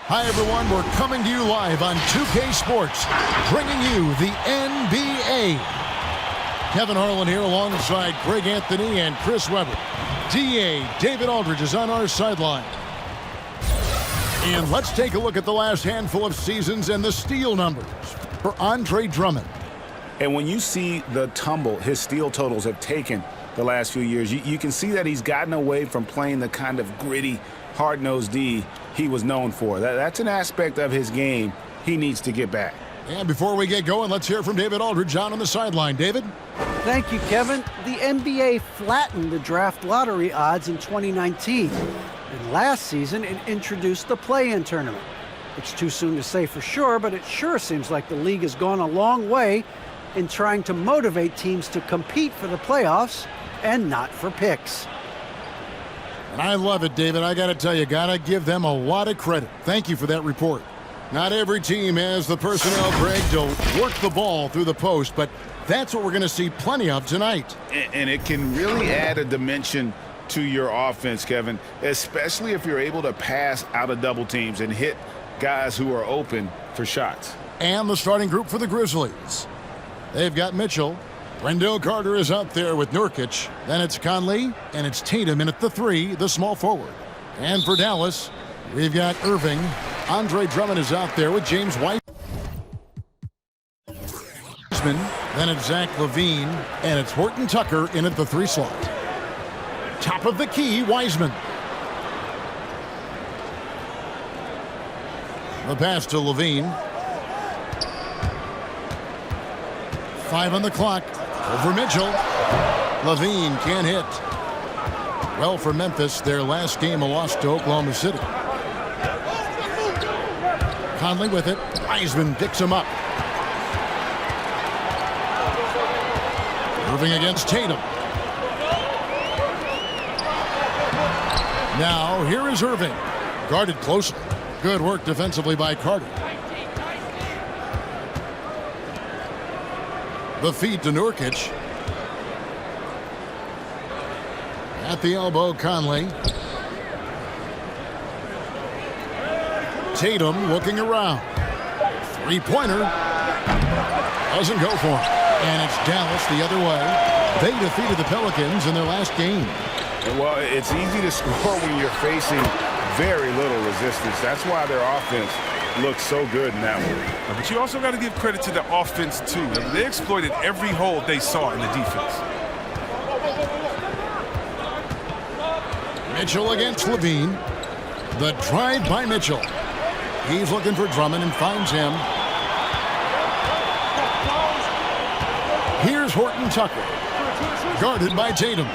Hi, everyone. We're coming to you live on 2K Sports, bringing you the NBA. Kevin Harlan here alongside Greg Anthony and Chris Webber. DA David Aldridge is on our sideline. And let's take a look at the last handful of seasons and the steal numbers for Andre Drummond. And when you see the tumble his steal totals have taken the last few years, you can see that he's gotten away from playing the kind of gritty, hard-nosed D he was known for. That's an aspect of his game he needs to get back. And before we get going, let's hear from David Aldridge on the sideline. David? Thank you, Kevin. The NBA flattened the draft lottery odds in 2019. And last season, it introduced the play-in tournament. It's too soon to say for sure, but it sure seems like the league has gone a long way in trying to motivate teams to compete for the playoffs and not for picks. And I love it, David. I got to tell you, got to give them a lot of credit. Thank you for that report. Not every team has the personnel, Greg, to work the ball through the post, but that's what we're going to see plenty of tonight. And it can really add a dimension to your offense, Kevin, especially if you're able to pass out of double teams and hit guys who are open for shots. And the starting group for the Grizzlies. They've got Mitchell. Wendell Carter is out there with Nurkic. Then it's Conley, and it's Tatum in at the 3, the small forward. And for Dallas, we've got Irving. Andre Drummond is out there with James Wiseman. Then it's Zach LaVine, and it's Horton Tucker in at the 3 slot. Top of the key, Wiseman. The pass to LaVine. 5 on the clock. Over Mitchell. LaVine can't hit. Well, for Memphis, their last game a loss to Oklahoma City. Conley with it. Wiseman picks him up. Irving against Tatum. Now, here is Irving. Guarded closely. Good work defensively by Carter. The feed to Nurkic. At the elbow, Conley. Tatum looking around. Three-pointer. Doesn't go for him. And it's Dallas the other way. They defeated the Pelicans in their last game. Well, it's easy to score when you're facing very little resistance. That's why their offense looks so good in that one. But you also got to give credit to the offense, too. They exploited every hole they saw in the defense. Mitchell against LaVine. The drive by Mitchell. He's looking for Drummond and finds him. Here's Horton Tucker. Guarded by Tatum.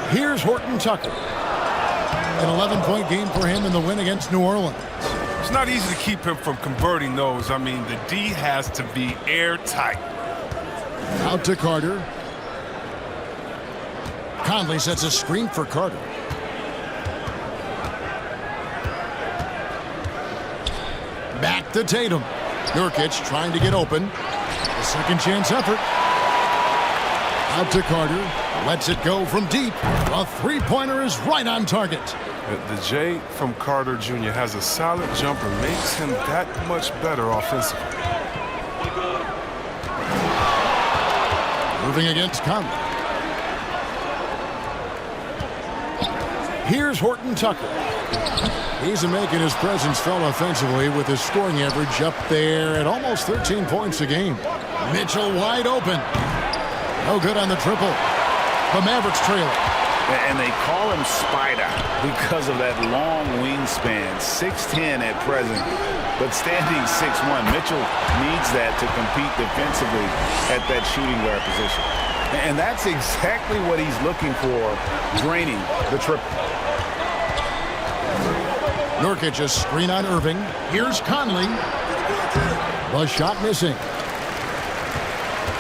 Here's Horton Tucker. An 11-point game for him in the win against New Orleans. It's not easy to keep him from converting those. I mean, the D has to be airtight. Out to Carter. Conley sets a screen for Carter. Back to Tatum. Nurkic trying to get open. A second chance effort. Out to Carter. Lets it go from deep. A three-pointer is right on target. The J from Carter Jr. has a solid jumper, makes him that much better offensively. Moving against Conley. Here's Horton Tucker. He's making his presence felt offensively with his scoring average up there at almost 13 points a game. Mitchell wide open. No good on the triple. The Mavericks trail. And they call him Spider because of that long wingspan, 6'10" at present, but standing 6'1". Mitchell needs that to compete defensively at that shooting guard position. And that's exactly what he's looking for, draining the triple. Nurkic a screen on Irving. Here's Conley. The shot missing.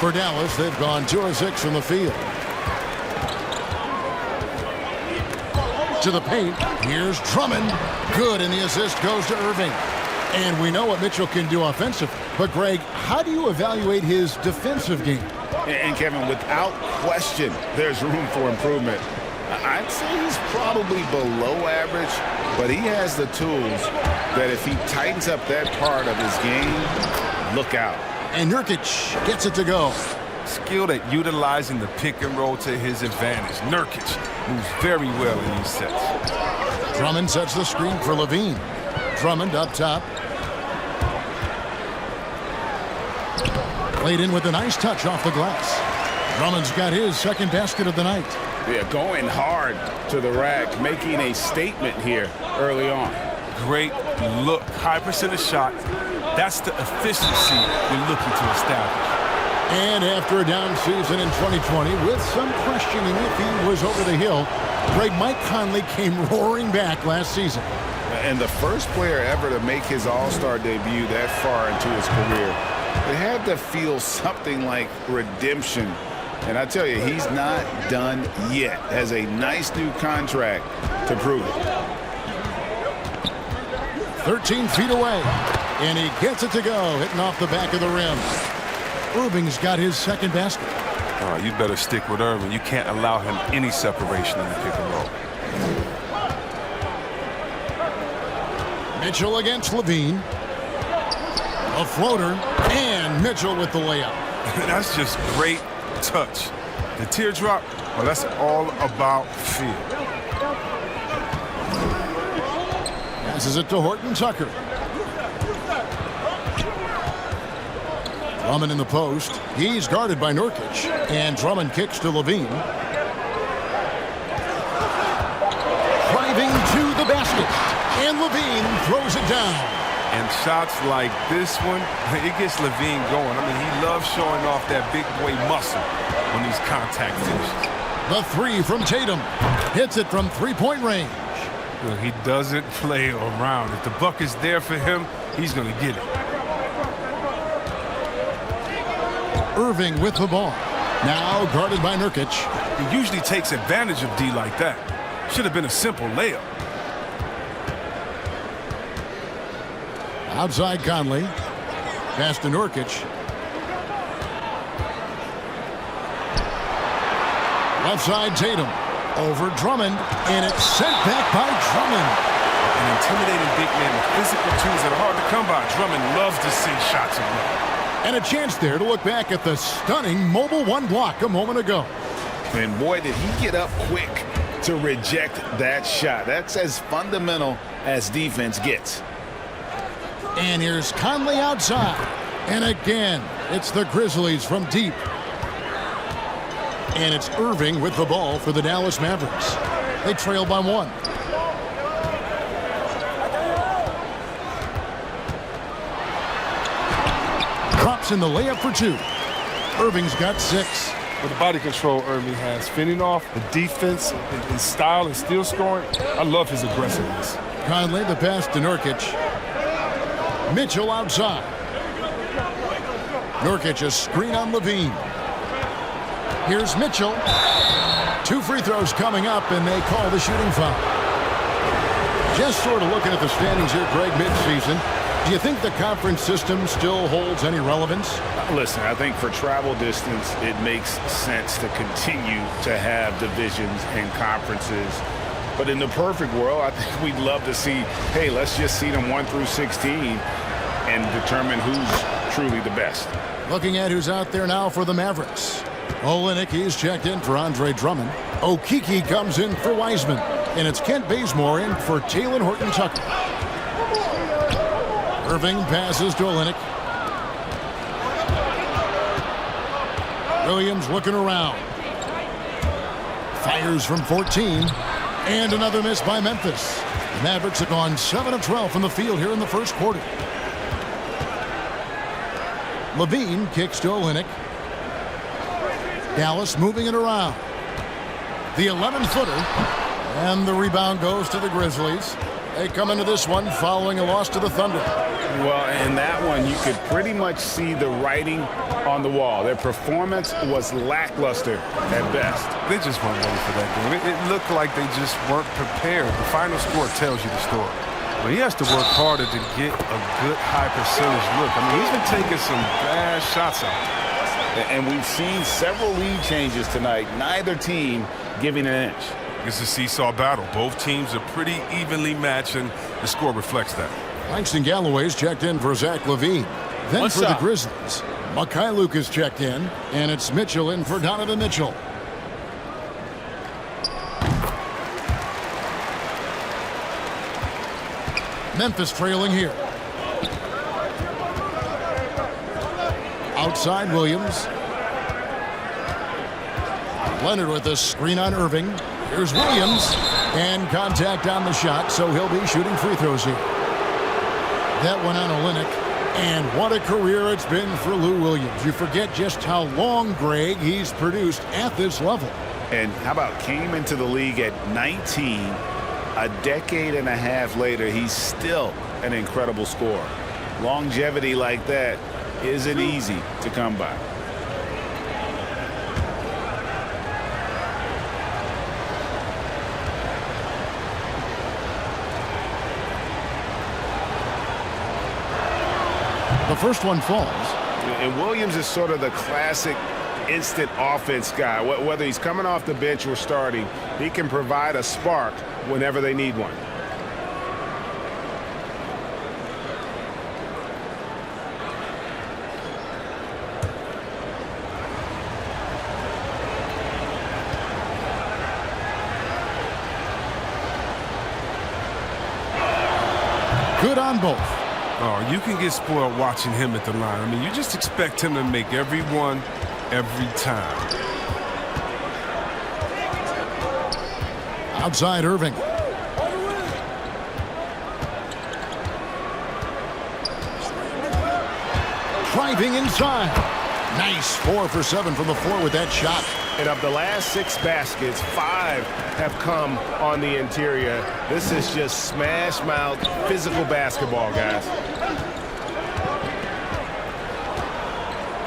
For Dallas, they've gone 2 of 6 from the field. To the paint. Here's Drummond. Good, and the assist goes to Irving. And we know what Mitchell can do offensively. But, Greg, how do you evaluate his defensive game? And Kevin, without question, there's room for improvement. I'd say he's probably below average, but he has the tools that if he tightens up that part of his game, look out. And Nurkic gets it to go. Skilled at utilizing the pick and roll to his advantage. Nurkic moves very well in these sets. Drummond sets the screen for Levine. Drummond up top. Played in with a nice touch off the glass. Drummond's got his second basket of the night. Yeah, going hard to the rack, making a statement here early on. Great look. High percentage shot. That's the efficiency you're looking to establish. And after a down season in 2020, with some questioning if he was over the hill, Greg, Mike Conley came roaring back last season. And the first player ever to make his All-Star debut that far into his career, it had to feel something like redemption. And I tell you, he's not done yet. Has a nice new contract to prove it. 13 feet away, and he gets it to go, hitting off the back of the rim. Irving's got his second basket. You better stick with Irving. You can't allow him any separation in the pick and roll. Mitchell against Levine. A floater, and Mitchell with the layup. That's just great touch. The teardrop, well, that's all about feel. Passes it to Horton Tucker. Drummond in the post. He's guarded by Nurkic. And Drummond kicks to Levine. Driving to the basket. And Levine throws it down. And shots like this one, it gets Levine going. I mean, he loves showing off that big boy muscle on these contact finishes. The three from Tatum. Hits it from three-point range. Well, he doesn't play around. If the buck is there for him, he's going to get it. Irving with the ball. Now guarded by Nurkic. He usually takes advantage of D like that. Should have been a simple layup. Outside Conley. Pass to Nurkic. Left side Tatum. Over Drummond. And it's sent back by Drummond. An intimidating big man with physical tools that are hard to come by. Drummond loves to see shots of love. And a chance there to look back at the stunning mobile one block a moment ago. And boy, did he get up quick to reject that shot. That's as fundamental as defense gets. And here's Conley outside. And again, it's the Grizzlies from deep. And it's Irving with the ball for the Dallas Mavericks. They trail by one. Drops in the layup for two. Irving's got 6. With the body control Irving has, fending off the defense in style and still scoring, I love his aggressiveness. Conley, the pass to Nurkic. Mitchell outside. Nurkic a screen on Levine. Here's Mitchell. 2 free throws coming up, and they call the shooting foul. Just sort of looking at the standings here, Greg, midseason. Do you think the conference system still holds any relevance? Listen, I think for travel distance, it makes sense to continue to have divisions and conferences. But in the perfect world, I think we'd love to see, hey, let's just seed them 1 through 16 and determine who's truly the best. Looking at who's out there now for the Mavericks. Olynyk, he's checked in for Andre Drummond. Okeke comes in for Wiseman. And it's Kent Bazemore in for Talen Horton-Tucker. Irving passes to Olynyk. Williams looking around. Fires from 14. And another miss by Memphis. The Mavericks have gone 7 of 12 from the field here in the first quarter. Levine kicks to Olynyk. Dallas moving it around. The 11-footer. And the rebound goes to the Grizzlies. They come into this one following a loss to the Thunder. Well, in that one, you could pretty much see the writing on the wall. Their performance was lackluster at best. They just weren't ready for that game. It looked like they just weren't prepared. The final score tells you the story. Well, he has to work harder to get a good high percentage look. I mean, he's been taking some bad shots out there. And we've seen several lead changes tonight. Neither team giving an inch. It's a seesaw battle. Both teams are pretty evenly matched, and the score reflects that. Langston Galloway's checked in for Zach LaVine. Then What's for the up? Grizzlies, Mikhailuk is checked in, and it's Mitchell in for Donovan Mitchell. Memphis trailing here. Outside Williams. Leonard with a screen on Irving. Here's Williams. And contact on the shot, so he'll be shooting free throws here. That one on Olynyk. And what a career it's been for Lou Williams. You forget just how long, Greg, he's produced at this level. And how about came into the league at 19. A decade and a half later, he's still an incredible scorer. Longevity like that isn't easy to come by. The first one falls. And Williams is sort of the classic instant offense guy. Whether he's coming off the bench or starting, he can provide a spark whenever they need one. Good on both. Oh, you can get spoiled watching him at the line. I mean, you just expect him to make every one, every time. Outside Irving. Driving inside. Nice 4 for 7 from the floor with that shot. And of the last 6 baskets, 5 have come on the interior. This is just smash mouth physical basketball, guys.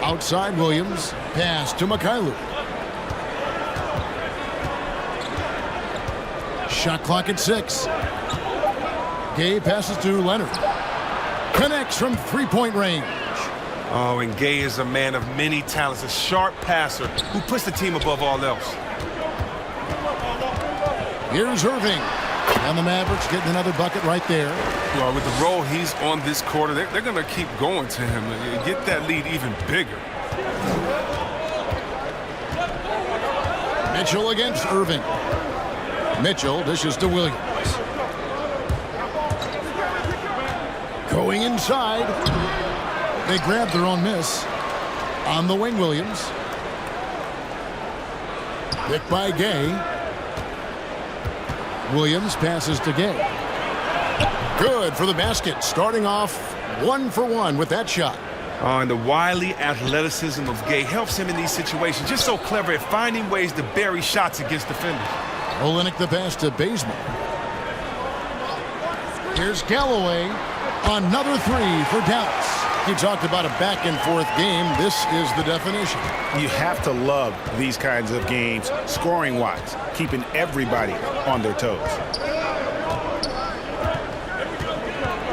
Outside Williams. Pass to Mikhailuk. Shot clock at 6. Gay passes to Leonard. Connects from three-point range. Oh, and Gay is a man of many talents, a sharp passer who puts the team above all else. Here's Irving. And the Mavericks getting another bucket right there. Well, with the role he's on this quarter, they're going to keep going to him and get that lead even bigger. Mitchell against Irving. Mitchell dishes to Williams. Going inside. They grab their own miss. On the wing, Williams. Picked by Gay. Williams passes to Gay. Good for the basket. Starting off 1 for 1 with that shot. Oh, and the wily athleticism of Gay helps him in these situations. Just so clever at finding ways to bury shots against defenders. Olynyk the pass to Bazemore. Here's Galloway. Another 3 for Dallas. You talked about a back-and-forth game. This is the definition. You have to love these kinds of games, scoring-wise, keeping everybody on their toes.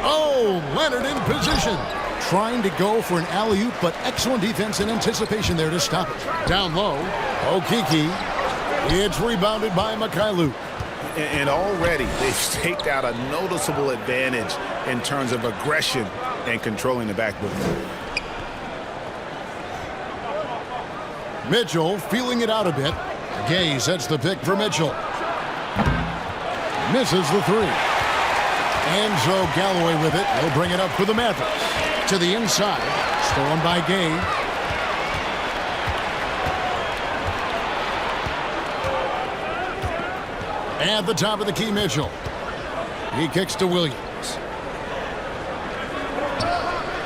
Oh, Leonard in position. Trying to go for an alley-oop, but excellent defense and anticipation there to stop it. Down low, Okiki. It's rebounded by Mikhailuk. And already they've staked out a noticeable advantage in terms of aggression and controlling the backboard. Mitchell feeling it out a bit. Gay sets the pick for Mitchell. Misses the 3. And so Galloway with it. He'll bring it up for the Mavericks. To the inside. Stolen by Gay. At the top of the key, Mitchell. He kicks to Williams.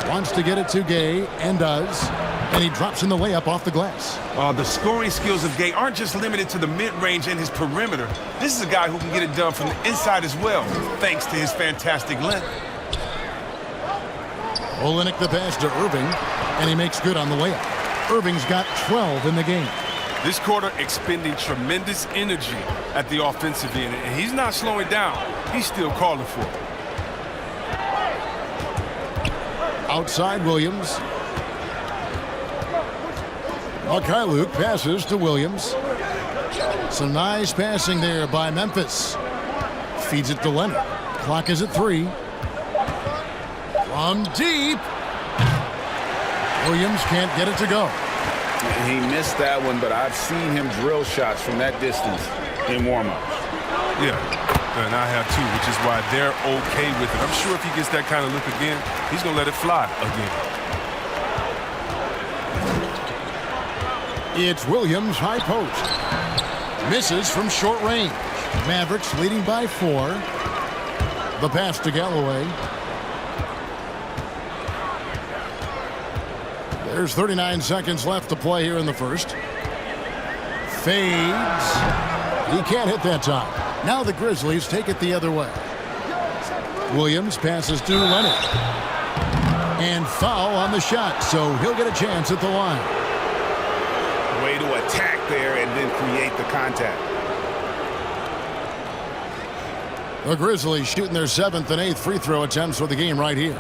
Wants to get it to Gay, and does. And he drops in the layup off the glass. The scoring skills of Gay aren't just limited to the mid-range and his perimeter. This is a guy who can get it done from the inside as well, thanks to his fantastic length. Olynyk the pass to Irving, and he makes good on the layup. Irving's got 12 in the game. This quarter expending tremendous energy at the offensive end, and he's not slowing down. He's still calling for it. Outside Williams. Luke passes to Williams. Some nice passing there by Memphis. Feeds it to Leonard. Clock is at 3. From deep. Williams can't get it to go. He missed that one, but I've seen him drill shots from that distance in warm-ups. Yeah, and I have too, which is why they're okay with it. I'm sure if he gets that kind of look again, he's going to let it fly again. It's Williams, high post. Misses from short range. Mavericks leading by 4. The pass to Galloway. There's 39 seconds left to play here in the first. Fades. He can't hit that time. Now the Grizzlies take it the other way. Williams passes to Leonard. And foul on the shot, so he'll get a chance at the line. Way to attack there and then create the contact. The Grizzlies shooting their 7th and 8th free throw attempts for the game right here.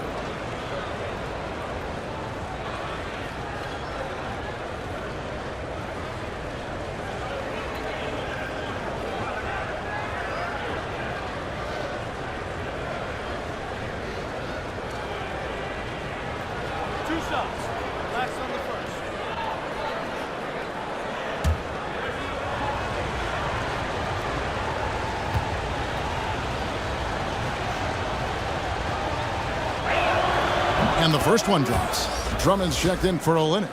And the first one drops. Drummond's checked in for Olynyk.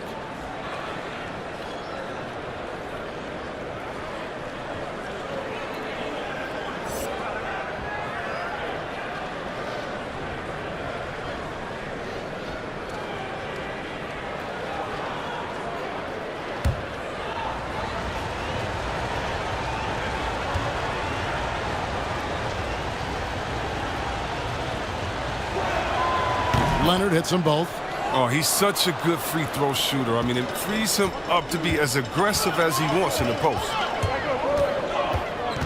Leonard hits them both. Oh, he's such a good free throw shooter. I mean, it frees him up to be as aggressive as he wants in the post.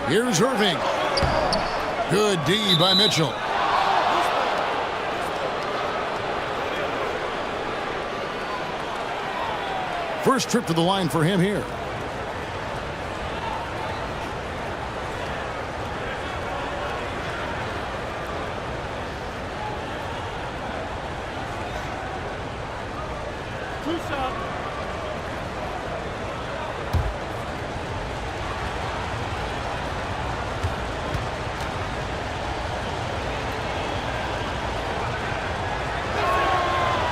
Here's Irving. Good D by Mitchell. First trip to the line for him here.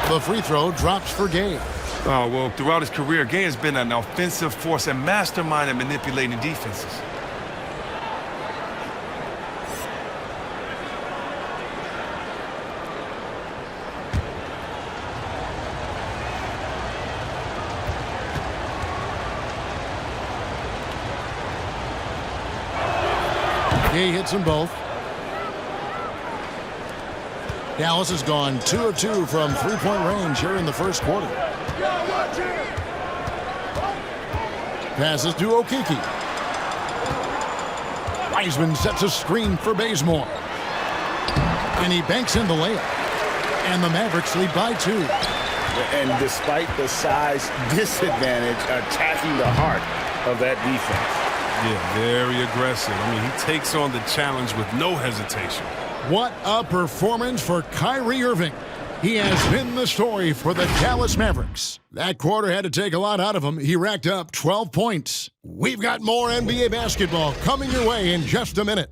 The free throw drops for Gay. Oh, well, throughout his career, Gay has been an offensive force and mastermind at manipulating defenses. Gay hits them both. Dallas has gone 2 of 2 from three-point range here in the first quarter. Passes to Okeke. Wiseman sets a screen for Bazemore. And he banks in the layup. And the Mavericks lead by 2. And despite the size disadvantage, attacking the heart of that defense. Yeah, very aggressive. I mean, he takes on the challenge with no hesitation. What a performance for Kyrie Irving. He has been the story for the Dallas Mavericks. That quarter had to take a lot out of him. He racked up 12 points. We've got more NBA basketball coming your way in just a minute.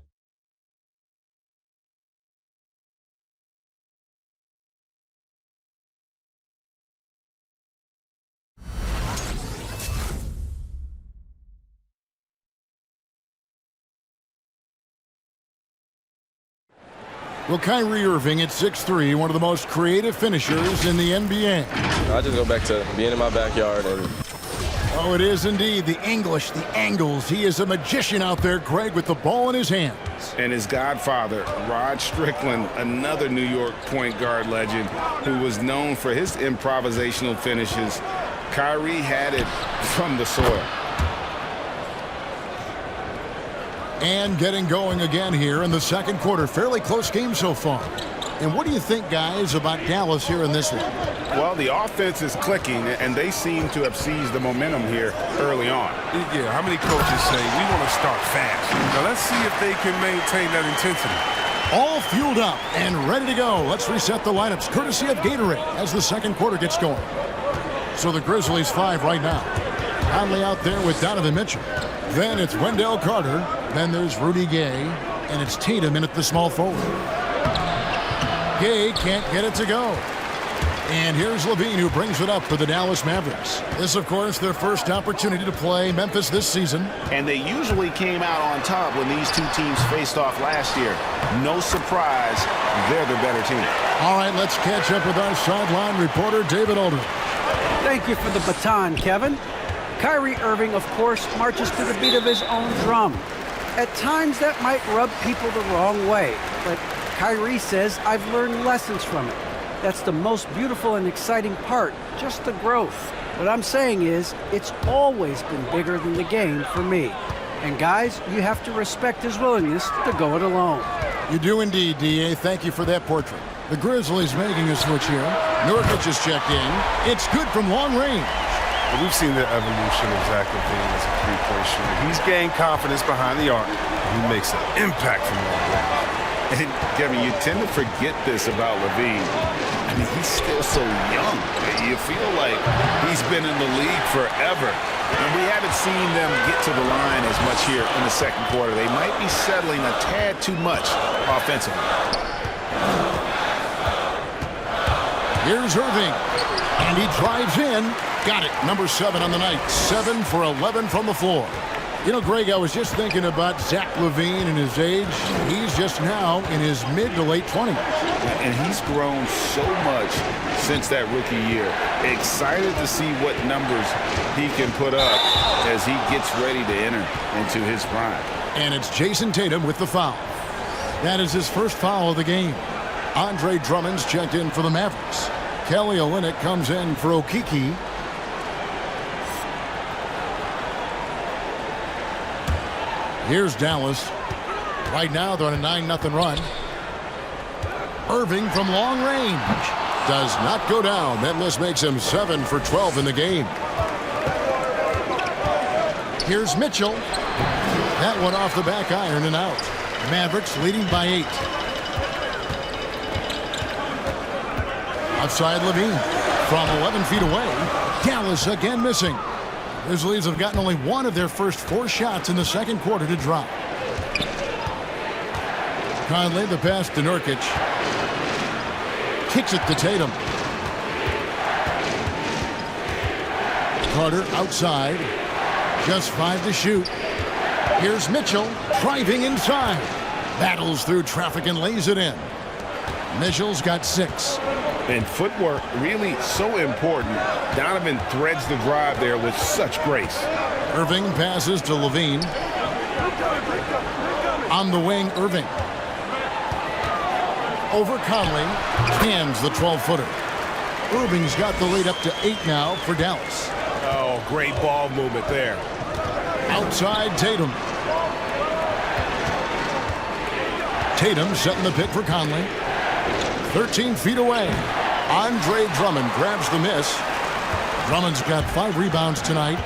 Well, Kyrie Irving at 6'3", one of the most creative finishers in the NBA. I just go back to being in my backyard. Oh, it is indeed. The English, the angles. He is a magician out there, Greg, with the ball in his hands. And his godfather, Rod Strickland, another New York point guard legend who was known for his improvisational finishes. Kyrie had it from the soil. And getting going again here in the second quarter. Fairly close game so far. And what do you think, guys, about Dallas here in this one? Well, the offense is clicking, and they seem to have seized the momentum here early on. Yeah, how many coaches say, we want to start fast? Now, let's see if they can maintain that intensity. All fueled up and ready to go. Let's reset the lineups, courtesy of Gatorade, as the second quarter gets going. So the Grizzlies 5 right now. Conley out there with Donovan Mitchell. Then it's Wendell Carter. Then there's Rudy Gay. And it's Tatum in at the small forward. Gay can't get it to go. And here's Levine, who brings it up for the Dallas Mavericks. This, of course, their first opportunity to play Memphis this season. And they usually came out on top when these two teams faced off last year. No surprise, they're the better team. All right, let's catch up with our sideline reporter, David Aldridge. Thank you for the baton, Kevin. Kyrie Irving, of course, marches to the beat of his own drum. At times, that might rub people the wrong way, but Kyrie says, I've learned lessons from it. That's the most beautiful and exciting part, just the growth. What I'm saying is, it's always been bigger than the game for me. And guys, you have to respect his willingness to go it alone. You do indeed, D.A. Thank you for that portrait. The Grizzlies making a switch here. Nurkic is checked in. It's good from long range. But we've seen the evolution of Zach LaVine as a three-point shooter. He's gained confidence behind the arc. He makes an impact from long range. And Kevin, you tend to forget this about LaVine. I mean, he's still so young. You feel like he's been in the league forever. And we haven't seen them get to the line as much here in the second quarter. They might be settling a tad too much offensively. Here's Irving. And he drives in. Got it. Number 7 on the night. 7 for 11 from the floor. You know, Greg, I was just thinking about Zach LaVine and his age. He's just now in his mid to late 20s. And he's grown so much since that rookie year. Excited to see what numbers he can put up as he gets ready to enter into his prime. And it's Jason Tatum with the foul. That is his first foul of the game. Andre Drummond's checked in for the Mavericks. Kelly Olynyk comes in for Okeke. Here's Dallas. Right now, they're on a 9-0 run. Irving from long range does not go down. That miss makes him 7 for 12 in the game. Here's Mitchell. That one off the back iron and out. Mavericks leading by 8. Outside Levine from 11 feet away. Dallas again missing. Grizzlies have gotten only one of their first 4 shots in the second quarter to drop. Conley, the pass to Nurkic. Kicks it to Tatum. Carter outside. Just 5 to shoot. Here's Mitchell driving inside. Battles through traffic and lays it in. Mitchell's got 6. And footwork really so important. Donovan threads the drive there with such grace. Irving passes to Levine. On the wing, Irving. Over Conley. Hands the 12-footer. Irving's got the lead up to 8 now for Dallas. Oh, great ball movement there. Outside Tatum. Tatum setting the pick for Conley. 13 feet away. Andre Drummond grabs the miss. Drummond's got 5 rebounds tonight.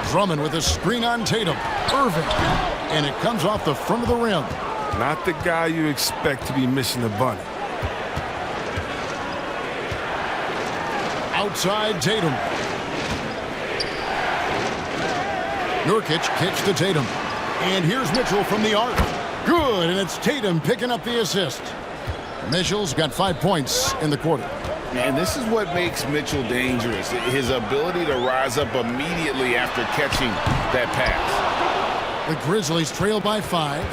Drummond with a screen on Tatum. Irving. And it comes off the front of the rim. Not the guy you expect to be missing the bunny. Outside Tatum. Nurkic kicks to Tatum. And here's Mitchell from the arc. Good, and it's Tatum picking up the assist. Mitchell's got 5 points in the quarter. And this is what makes Mitchell dangerous. His ability to rise up immediately after catching that pass. The Grizzlies trail by 5.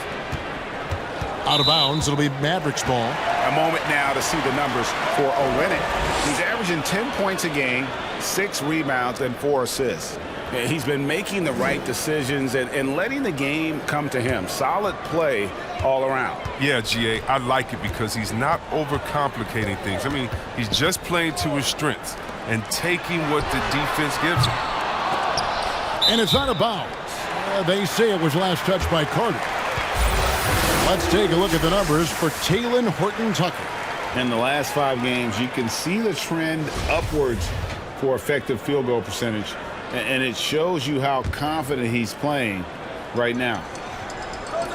Out of bounds, it'll be Mavericks ball. A moment now to see the numbers for Olynyk. He's averaging 10 points a game, 6 rebounds, and 4 assists. He's been making the right decisions and letting the game come to him. Solid play all around. Yeah, GA, I like it because he's not overcomplicating things. I mean, he's just playing to his strengths and taking what the defense gives him. And it's out of bounds. They say it was last touched by Carter. Let's take a look at the numbers for Talen Horton-Tucker. In the last 5 games, you can see the trend upwards for effective field goal percentage, and it shows you how confident he's playing right now.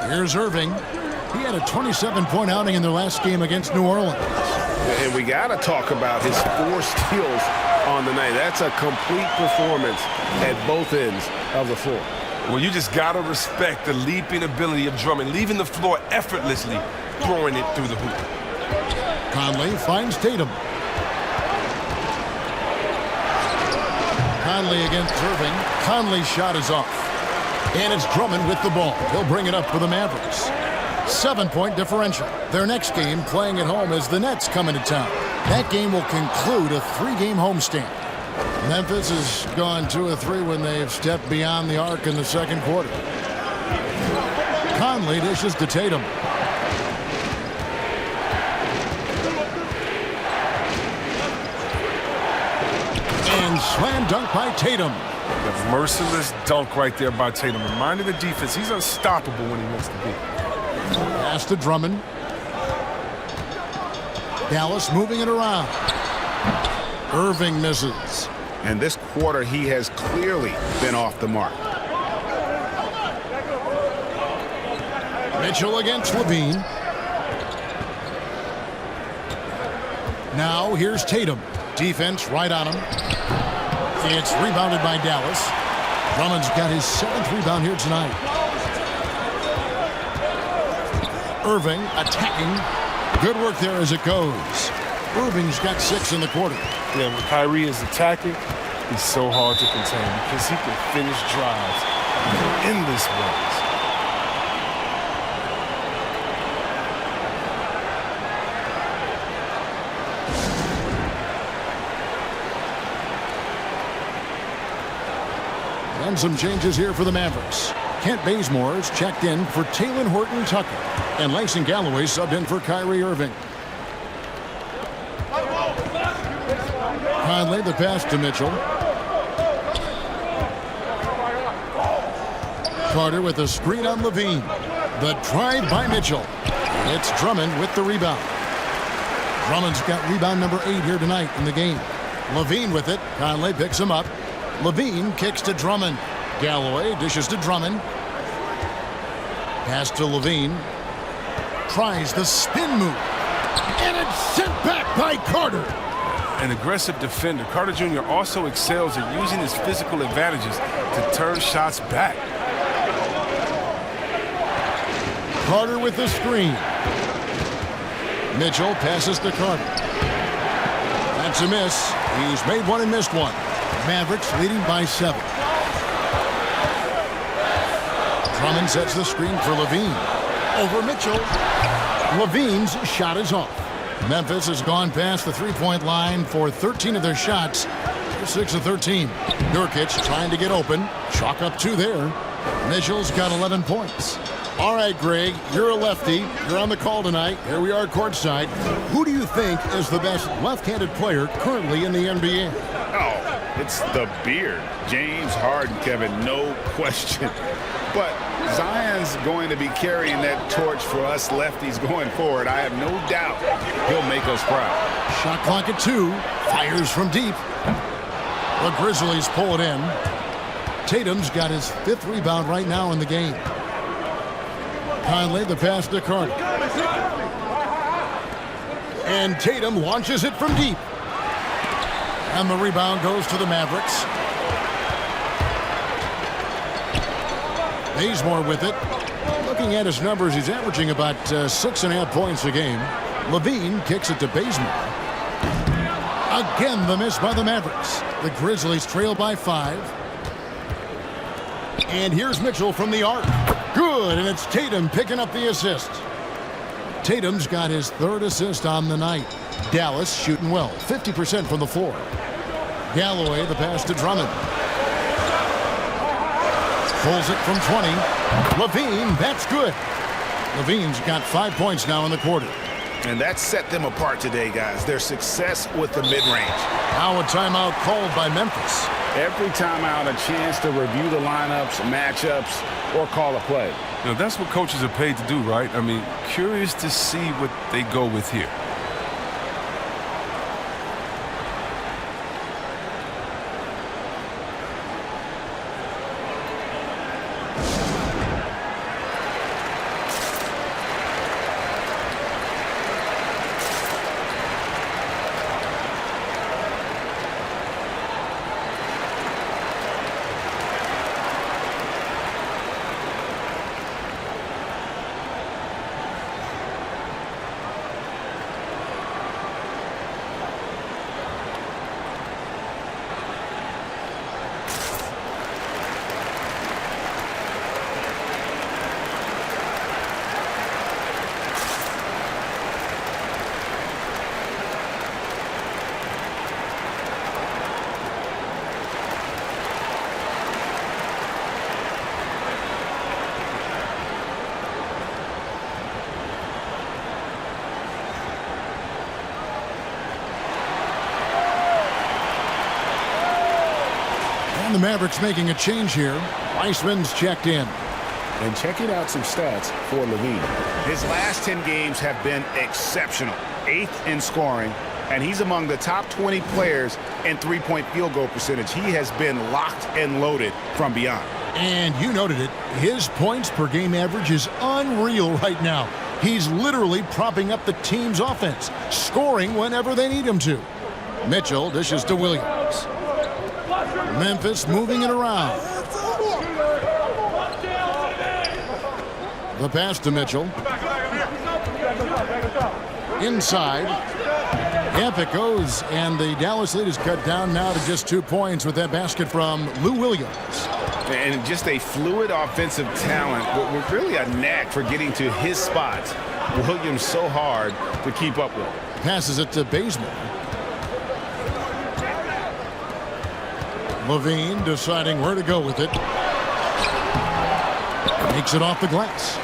Here's Irving. He had a 27-point outing in their last game against New Orleans. And we got to talk about his 4 steals on the night. That's a complete performance at both ends of the floor. Well, you just got to respect the leaping ability of Drummond, leaving the floor effortlessly, throwing it through the hoop. Conley finds Tatum. Conley against Irving. Conley's shot is off. And it's Drummond with the ball. He'll bring it up for the Mavericks. 7-point differential. Their next game playing at home as the Nets come into town. That game will conclude a 3-game homestand. Memphis has gone 2 of 3 when they've stepped beyond the arc in the second quarter. Conley dishes to Tatum. And slam dunk by Tatum. The merciless dunk right there by Tatum, reminding the defense he's unstoppable when he wants to be. Pass to Drummond. Dallas moving it around. Irving misses. And this quarter, he has clearly been off the mark. Mitchell against Levine. Now here's Tatum. Defense right on him. It's rebounded by Dallas. Drummond's got his 7th rebound here tonight. Irving attacking. Good work there as it goes. Irving's got 6 in the quarter. Yeah, when Kyrie is attacking, he's so hard to contain because he can finish drives in endless ways. And some changes here for the Mavericks. Kent Bazemore's checked in for Talen Horton-Tucker. And Langston Galloway subbed in for Kyrie Irving. Conley the pass to Mitchell. Carter with a screen on Levine. The drive by Mitchell. It's Drummond with the rebound. Drummond's got rebound number 8 here tonight in the game. Levine with it. Conley picks him up. Levine kicks to Drummond. Galloway dishes to Drummond. Pass to Levine. Tries the spin move. And it's sent back by Carter. An aggressive defender, Carter Jr. also excels at using his physical advantages to turn shots back. Carter with the screen. Mitchell passes to Carter. That's a miss. He's made one and missed one. Mavericks leading by 7. Drummond sets the screen for Levine. Over Mitchell. Levine's shot is off. Memphis has gone past the 3-point line for 13 of their shots. They're 6 of 13. Nurkic trying to get open. Chalk up 2 there. Mitchell's got 11 points. All right, Greg, you're a lefty. You're on the call tonight. Here we are courtside. Who do you think is the best left-handed player currently in the NBA? Oh, it's the beard. James Harden, Kevin, no question. But Zion's going to be carrying that torch for us lefties going forward. I have no doubt he'll make us proud. Shot clock at 2. Fires from deep. The Grizzlies pull it in. Tatum's got his 5th rebound right now in the game. Conley the pass to Carter. And Tatum launches it from deep. And the rebound goes to the Mavericks. Bazemore with it. Looking at his numbers, he's averaging about 6.5 points a game. Levine kicks it to Bazemore. Again, the miss by the Mavericks. The Grizzlies trail by 5. And here's Mitchell from the arc. Good, and it's Tatum picking up the assist. Tatum's got his 3rd assist on the night. Dallas shooting well, 50% from the floor. Galloway the pass to Drummond. Pulls it from 20. Levine, that's good. Levine's got 5 points now in the quarter. And that set them apart today, guys. Their success with the mid-range. Now a timeout called by Memphis. Every timeout, a chance to review the lineups, matchups, or call a play. You know, that's what coaches are paid to do, right? I mean, curious to see what they go with here. And the Mavericks making a change here. Weissman's checked in. And checking out some stats for Levine. His last 10 games have been exceptional. 8th in scoring, and he's among the top 20 players in three-point field goal percentage. He has been locked and loaded from beyond. And you noted it. His points per game average is unreal right now. He's literally propping up the team's offense, scoring whenever they need him to. Mitchell dishes to Williams. Memphis moving it around. The pass to Mitchell. Inside. Up it goes, and the Dallas lead is cut down now to just 2 points with that basket from Lou Williams. And just a fluid offensive talent with really a knack for getting to his spots. Williams so hard to keep up with. Passes it to Bazemore. Levine deciding where to go with it. Makes it off the glass.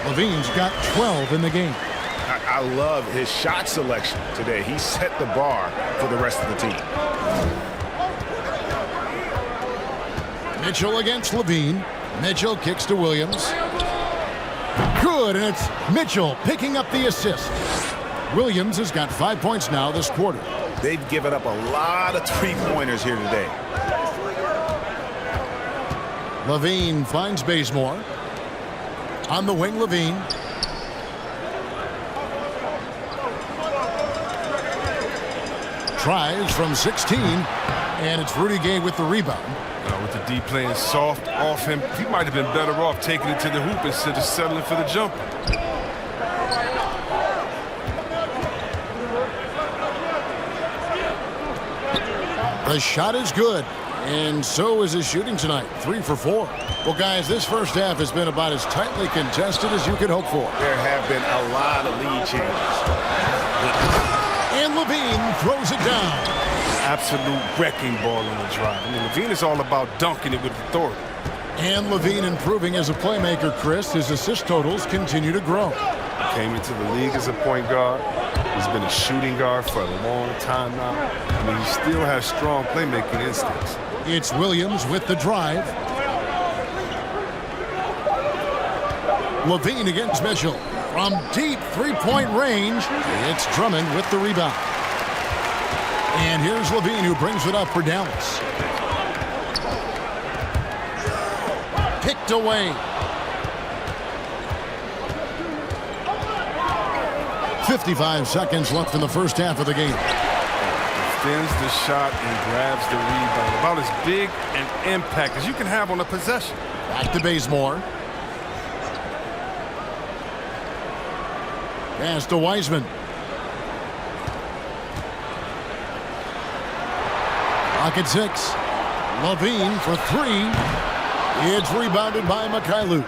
Levine's got 12 in the game. I love his shot selection today. He set the bar for the rest of the team. Mitchell against Levine. Mitchell kicks to Williams. Good, and it's Mitchell picking up the assist. Williams has got 5 points now this quarter. They've given up a lot of three-pointers here today. Levine finds Bazemore. On the wing, Levine. Tries from 16, and it's Rudy Gay with the rebound. With the D playing soft off him, he might have been better off taking it to the hoop instead of settling for the jumper. The shot is good, and so is his shooting tonight. 3 for 4. Well, guys, this first half has been about as tightly contested as you could hope for. There have been a lot of lead changes. And Levine throws it down. Absolute wrecking ball on the drive. I mean, Levine is all about dunking it with authority. And Levine improving as a playmaker, Chris. His assist totals continue to grow. Came into the league as a point guard. He's been a shooting guard for a long time now. I mean, he still has strong playmaking instincts. It's Williams with the drive. Levine against Mitchell. From deep three-point range, it's Drummond with the rebound. And here's Levine, who brings it up for Dallas. Picked away. 55 seconds left in the first half of the game. Defends the shot and grabs the rebound. About as big an impact as you can have on a possession. Back to Bazemore. Pass to Wiseman. Pocket 6. Levine for 3. It's rebounded by Mikhailuk.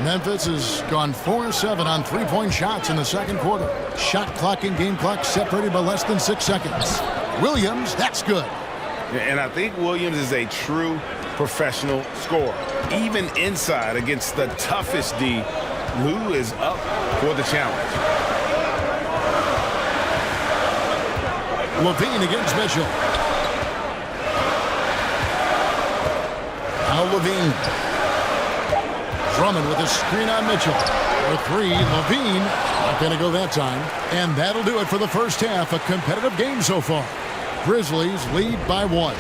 Memphis has gone 4-7 on three-point shots in the second quarter. Shot clock and game clock separated by less than 6 seconds. Williams, that's good. And I think Williams is a true professional scorer. Even inside against the toughest D, Lou is up for the challenge. Levine against Mitchell. Now Levine. Drummond with a screen on Mitchell. For three, Levine. Not going to go that time. And that'll do it for the first half. A competitive game so far. Grizzlies lead by 1.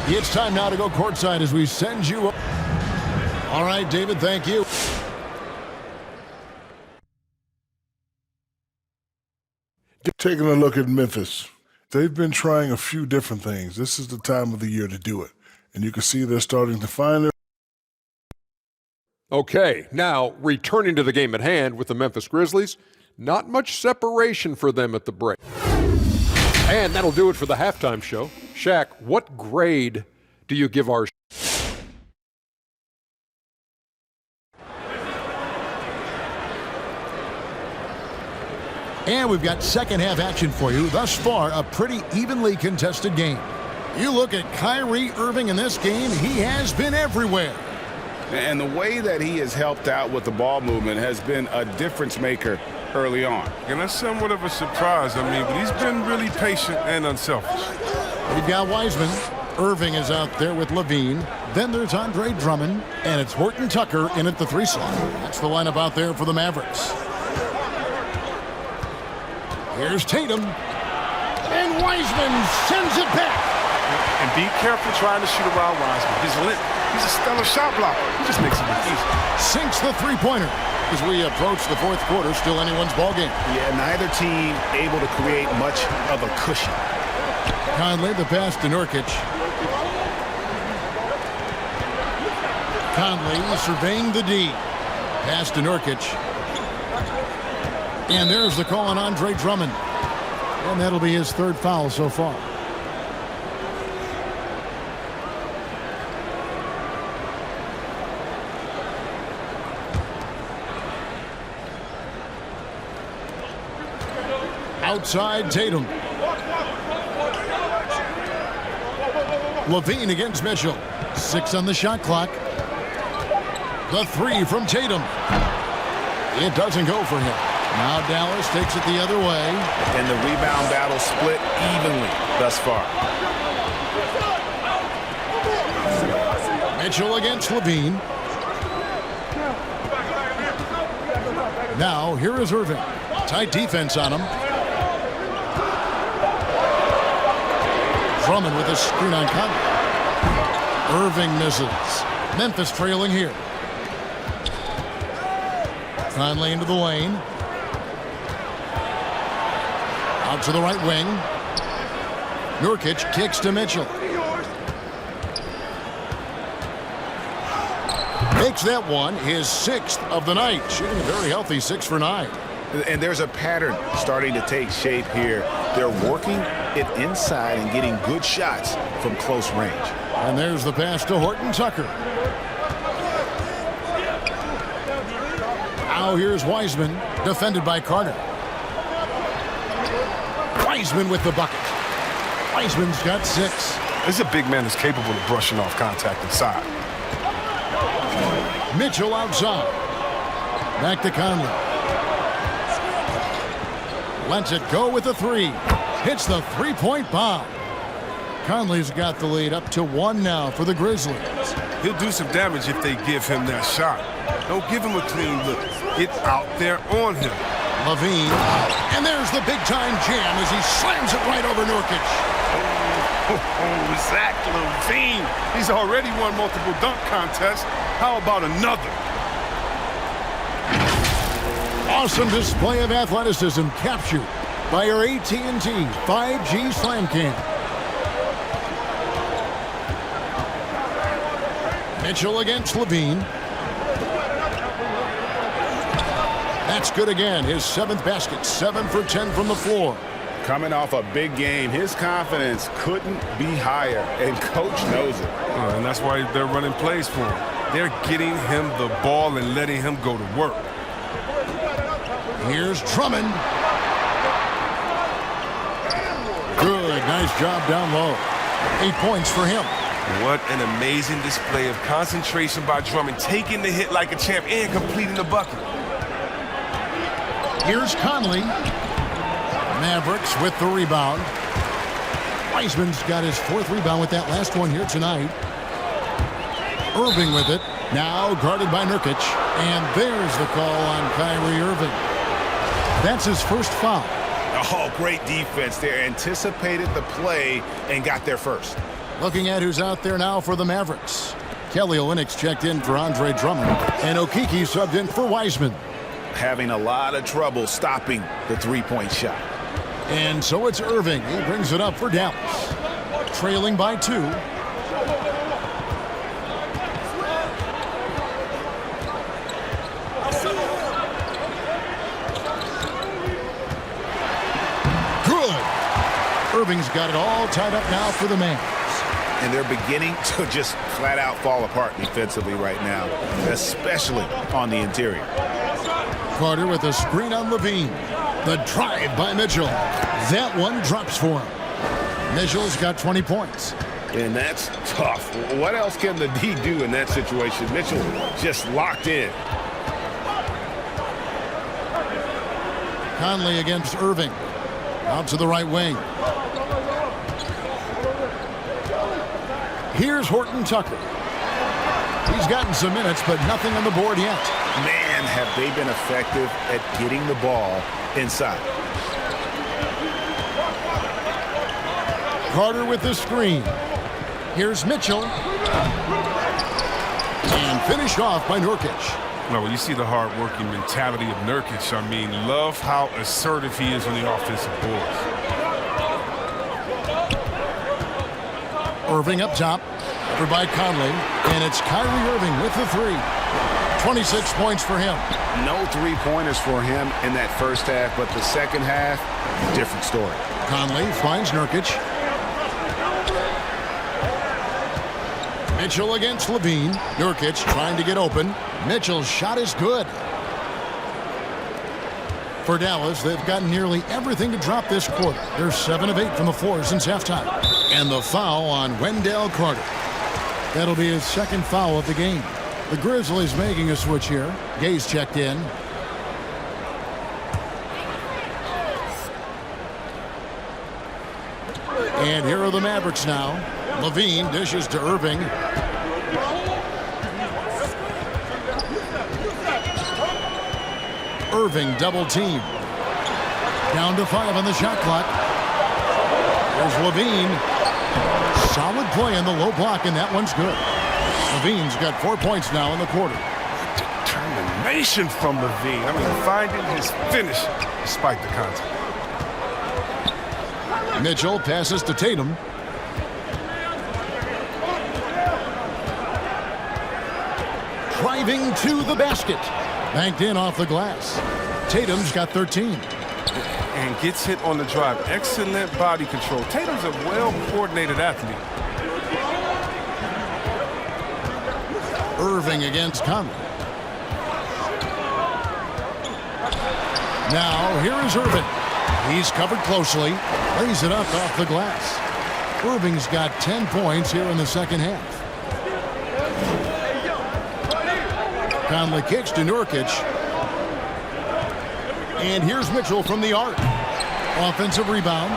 It's time now to go courtside as we send you up. All right, David, thank you. Taking a look at Memphis, they've been trying a few different things. This is the time of the year to do it. And you can see they're starting to find their. Okay, now returning to the game at hand with the Memphis Grizzlies, not much separation for them at the break. And that'll do it for the halftime show. Shaq, what grade do you give our And we've got second half action for you. Thus far, a pretty evenly contested game. You look at Kyrie Irving in this game, he has been everywhere. And the way that he has helped out with the ball movement has been a difference maker early on. And that's somewhat of a surprise, but he's been really patient and unselfish. We've got Wiseman. Irving is out there with Levine. Then there's Andre Drummond, and it's Horton Tucker in at the 3 slot. That's the lineup out there for the Mavericks. Here's Tatum. And Wiseman sends it back. And be careful trying to shoot around Wiseman. He's a stellar shot blocker. He just makes it look easy. Sinks the three-pointer. As we approach the fourth quarter, still anyone's ball game. Yeah, neither team able to create much of a cushion. Conley, the pass to Nurkic. Conley surveying the D. Pass to Nurkic. And there's the call on Andre Drummond. And that'll be his 3rd foul so far. Outside Tatum. Levine against Mitchell. 6 on the shot clock. The 3 from Tatum. It doesn't go for him. Now Dallas takes it the other way. And the rebound battle split evenly thus far. Mitchell against Levine. Now here is Irving. Tight defense on him. Drummond with a screen on Conley. Irving misses. Memphis trailing here. Conley into the lane. Out to the right wing. Nurkic kicks to Mitchell. Makes that one his 6th of the night. Shooting a very healthy 6 for 9. And there's a pattern starting to take shape here. They're working it inside and getting good shots from close range. And there's the pass to Horton Tucker. Now here's Wiseman, defended by Carter. Wiseman with the bucket. Wiseman's got 6. This is a big man that's capable of brushing off contact inside. Mitchell outside. Back to Conley. Lets it go with the 3. Hits the 3-point bomb. Conley's got the lead up to 1 now for the Grizzlies. He'll do some damage if they give him that shot. Don't give him a clean look. Get out there on him. Levine. And there's the big-time jam as he slams it right over Nurkic. Zach Levine. He's already won multiple dunk contests. How about another? Awesome display of athleticism captured by our AT&T 5G Slam Cam. Mitchell against Levine. That's good again. His 7th basket. 7 for 10 from the floor. Coming off a big game, his confidence couldn't be higher, and coach knows it. And that's why they're running plays for him. They're getting him the ball and letting him go to work. Here's Drummond. Good. Nice job down low. 8 points for him. What an amazing display of concentration by Drummond, taking the hit like a champ and completing the bucket. Here's Conley. Mavericks with the rebound. Wiseman's got his 4th rebound with that last one here tonight. Irving with it. Now guarded by Nurkic. And there's the call on Kyrie Irving. That's his first foul. Oh, great defense there. Anticipated the play and got there first. Looking at who's out there now for the Mavericks. Kelly Olynyk's checked in for Andre Drummond. And Okeke subbed in for Wiseman. Having a lot of trouble stopping the three-point shot. And so it's Irving. He brings it up for Dallas. Trailing by 2. Good. Irving's got it all tied up now for the Mavs. And they're beginning to just flat out fall apart defensively right now, especially on the interior. Carter with a screen on Levine. The drive by Mitchell. That one drops for him. Mitchell's got 20 points. And that's tough. What else can the D do in that situation? Mitchell just locked in. Conley against Irving. Out to the right wing. Here's Horton Tucker. He's gotten some minutes, but nothing on the board yet. Man, have they been effective at getting the ball inside. Carter with the screen. Here's Mitchell. And finished off by Nurkic. Well, when you see the hard-working mentality of Nurkic, I mean, love how assertive he is on the offensive boards. Irving up top. Covered by Conley. And it's Kyrie Irving with the 3. 26 points for him. No three-pointers for him in that first half, but the second half, different story. Conley finds Nurkic. Mitchell against Levine. Nurkic trying to get open. Mitchell's shot is good. For Dallas, they've gotten nearly everything to drop this quarter. They're 7 of 8 from the floor since halftime. And the foul on Wendell Carter. That'll be his second foul of the game. The Grizzlies making a switch here. Gay's checked in. And here are the Mavericks now. Levine dishes to Irving. Irving double team. Down to 5 on the shot clock. There's Levine. Solid play in the low block, and that one's good. Levine's got 4 points now in the quarter. Determination from Levine. I mean, finding his finish despite the contact. Mitchell passes to Tatum. Driving to the basket. Banked in off the glass. Tatum's got 13. And gets hit on the drive. Excellent body control. Tatum's a well-coordinated athlete. Irving against Conley. Now, here is Irving. He's covered closely. Lays it up off the glass. Irving's got 10 points here in the second half. Conley kicks to Nurkic. And here's Mitchell from the arc. Offensive rebound.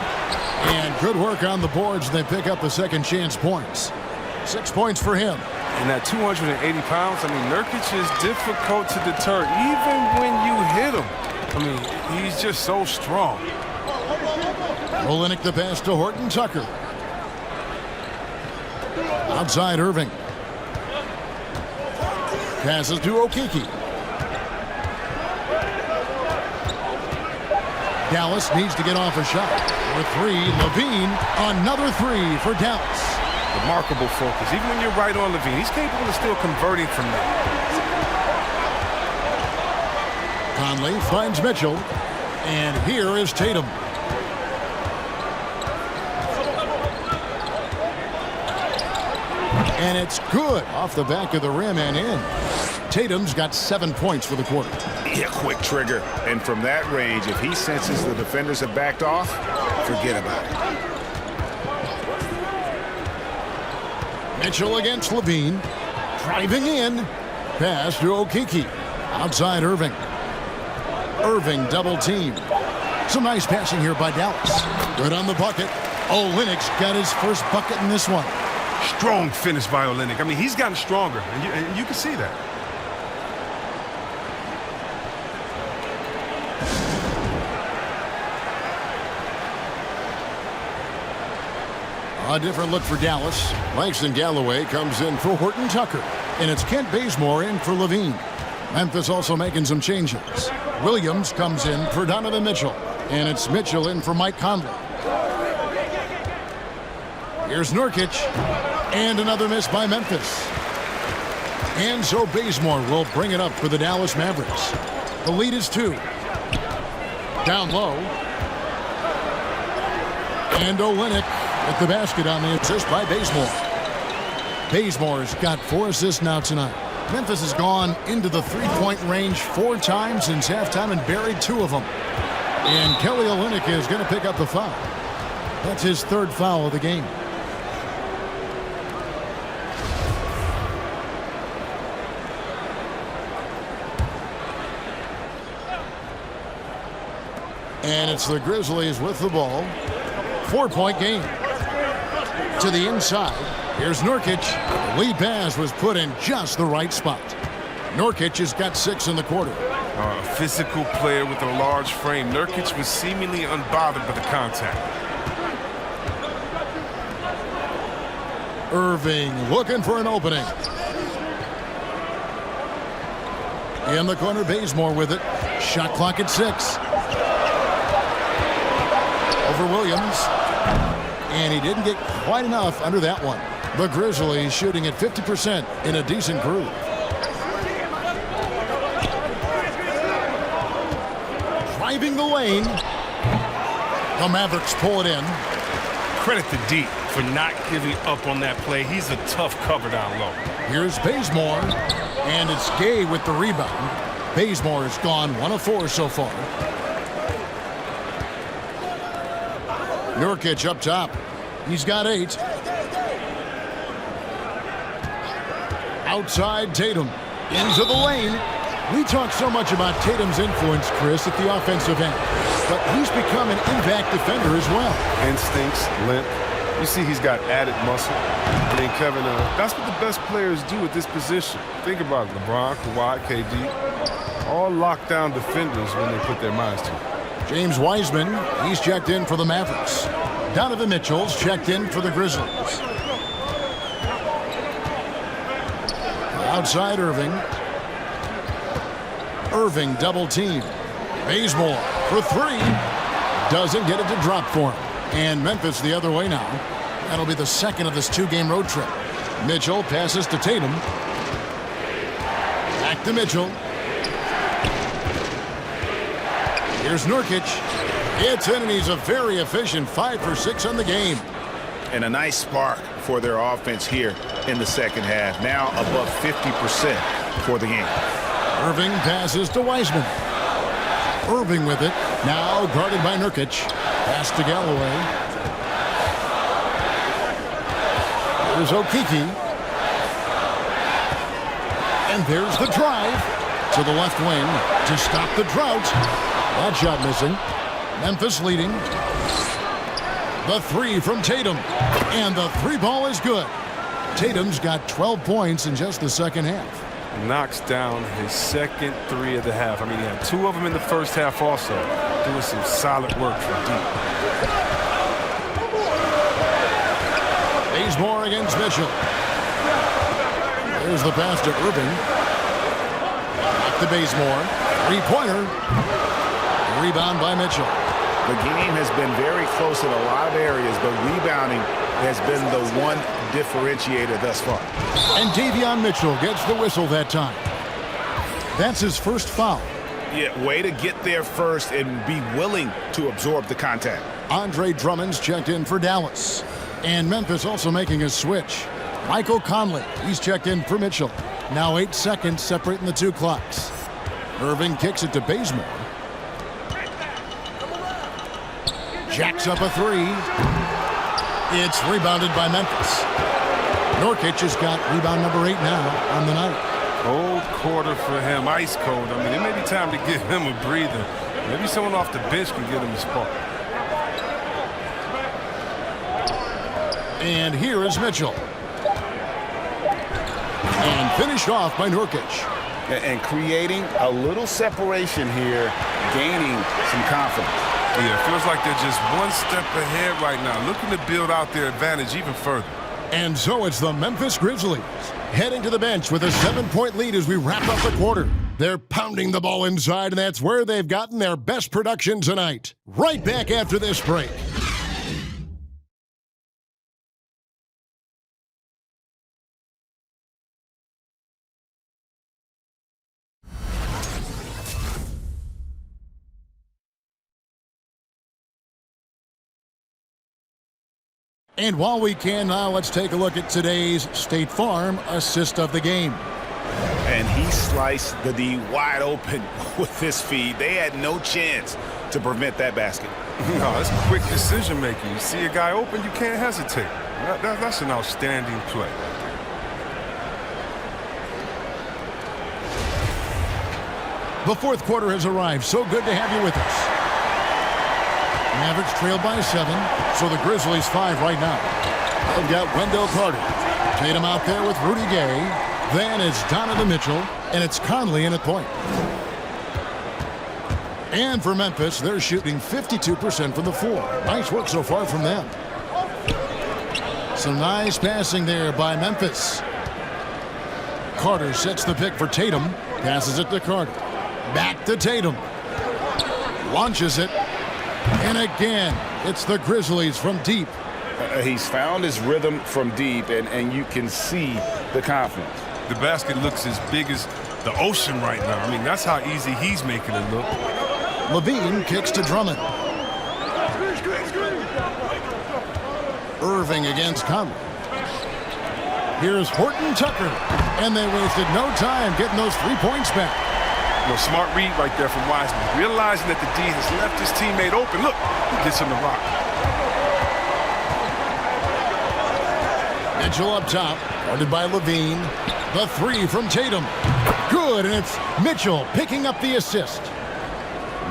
And good work on the boards. They pick up the second chance points. 6 points for him. And at 280 pounds, I mean, Nurkic is difficult to deter, even when you hit him. I mean, he's just so strong. Olynyk the pass to Horton Tucker. Outside Irving. Passes to Okeke. Dallas needs to get off a shot. With 3, Levine, another 3 for Dallas. Remarkable focus. Even when you're right on Levine, he's capable of still converting from that. Conley finds Mitchell. And here is Tatum. And it's good off the back of the rim and in. Tatum's got 7 points for the quarter. Yeah, quick trigger. And from that range, if he senses the defenders have backed off, forget about it. Mitchell against Levine. Driving in. Pass to Okeke. Outside Irving. Irving double team. Some nice passing here by Dallas. Good on the bucket. Olynyk's got his first bucket in this one. Strong finish by Olynyk. I mean, he's gotten stronger, and you can see that. A different look for Dallas. Langston Galloway comes in for Horton Tucker. And it's Kent Bazemore in for Levine. Memphis also making some changes. Williams comes in for Donovan Mitchell. And it's Mitchell in for Mike Conley. Here's Nurkic. And another miss by Memphis. And so Bazemore will bring it up for the Dallas Mavericks. The lead is 2. Down low. And Olynyk at the basket on the assist by Bazemore. Bazemore's got 4 assists now tonight. Memphis has gone into the three-point range 4 times since halftime and buried 2 of them. And Kelly Olynyk is going to pick up the foul. That's his 3rd foul of the game. And it's the Grizzlies with the ball. 4-point game. To the inside. Here's Nurkic. The lead pass was put in just the right spot. Nurkic has got 6 in the quarter. A physical player with a large frame. Nurkic was seemingly unbothered by the contact. Irving looking for an opening. In the corner, Bazemore with it. Shot clock at 6. Over Williams. And he didn't get quite enough under that one. The Grizzlies shooting at 50% in a decent groove. Driving the lane. The Mavericks pull it in. Credit to D for not giving up on that play. He's a tough cover down low. Here's Bazemore. And it's Gay with the rebound. Bazemore has gone 1 of 4 so far. Nurkic up top. He's got 8. Outside Tatum. Into the lane. We talk so much about Tatum's influence, Chris, at the offensive end. But he's become an impact defender as well. Instincts, limp. You see he's got added muscle. I mean, Kevin, that's what the best players do at this position. Think about it. LeBron, Kawhi, KD. All lockdown defenders when they put their minds to it. James Wiseman, he's checked in for the Mavericks. Donovan Mitchell's checked in for the Grizzlies. Outside Irving. Irving double team. Bazemore for 3. Doesn't get it to drop for him. And Memphis the other way now. That'll be the second of this 2-game road trip. Mitchell passes to Tatum. Back to Mitchell. Here's Nurkic. It's in, and he's a very efficient 5 for 6 on the game. And a nice spark for their offense here in the second half. Now above 50% for the game. Irving passes to Wiseman. Irving with it. Now guarded by Nurkic. Pass to Galloway. There's Okeke. And there's the drive to the left wing to stop the drought. That shot missing. Memphis leading. The 3 from Tatum. And the 3 ball is good. Tatum's got 12 points in just the second half. Knocks down his second 3 of the half. I mean, he had 2 of them in the first half also. Doing some solid work from deep. Bazemore against Mitchell. There's the pass to Irving. Back to Bazemore. 3-pointer. Rebound by Mitchell. The game has been very close in a lot of areas, but rebounding has been the one differentiator thus far. And Davion Mitchell gets the whistle that time. That's his first foul. Yeah, way to get there first and be willing to absorb the contact. Andre Drummond's checked in for Dallas. And Memphis also making a switch. Michael Conley, he's checked in for Mitchell. Now 8 seconds separating the 2 clocks. Irving kicks it to Bazemore. Jacks up a 3. It's rebounded by Memphis. Nurkic has got rebound number 8 now on the night. Cold quarter for him, ice cold. I mean, it may be time to give him a breather. Maybe someone off the bench can get him a spark. And here is Mitchell. And finished off by Nurkic. And creating a little separation here, gaining some confidence. Yeah, it feels like they're just one step ahead right now, looking to build out their advantage even further. And so it's the Memphis Grizzlies heading to the bench with a 7-point lead as we wrap up the quarter. They're pounding the ball inside, and that's where they've gotten their best production tonight. Right back after this break. And while we can now, let's take a look at today's State Farm assist of the game. And he sliced the D wide open with his feed. They had no chance to prevent that basket. No, that's quick decision making. You see a guy open, you can't hesitate. That's an outstanding play. The fourth quarter has arrived. So good to have you with us. Mavericks trail by 7, so the Grizzlies 5 right now. They've got Wendell Carter. Tatum out there with Rudy Gay. Then it's Donovan Mitchell, and it's Conley in at point. And for Memphis, they're shooting 52% from the floor. Nice work so far from them. Some nice passing there by Memphis. Carter sets the pick for Tatum. Passes it to Carter. Back to Tatum. Launches it. And again, it's the Grizzlies from deep. He's found his rhythm from deep, and you can see the confidence. The basket looks as big as the ocean right now. I mean, that's how easy he's making it look. Levine kicks to Drummond. Irving against Conley. Here's Horton Tucker. And they wasted no time getting those 3 points back. Smart read right there from Wiseman. Realizing that the D has left his teammate open. Look, he gets him the rock. Mitchell up top, guarded by Levine. The 3 from Tatum. Good, and it's Mitchell picking up the assist.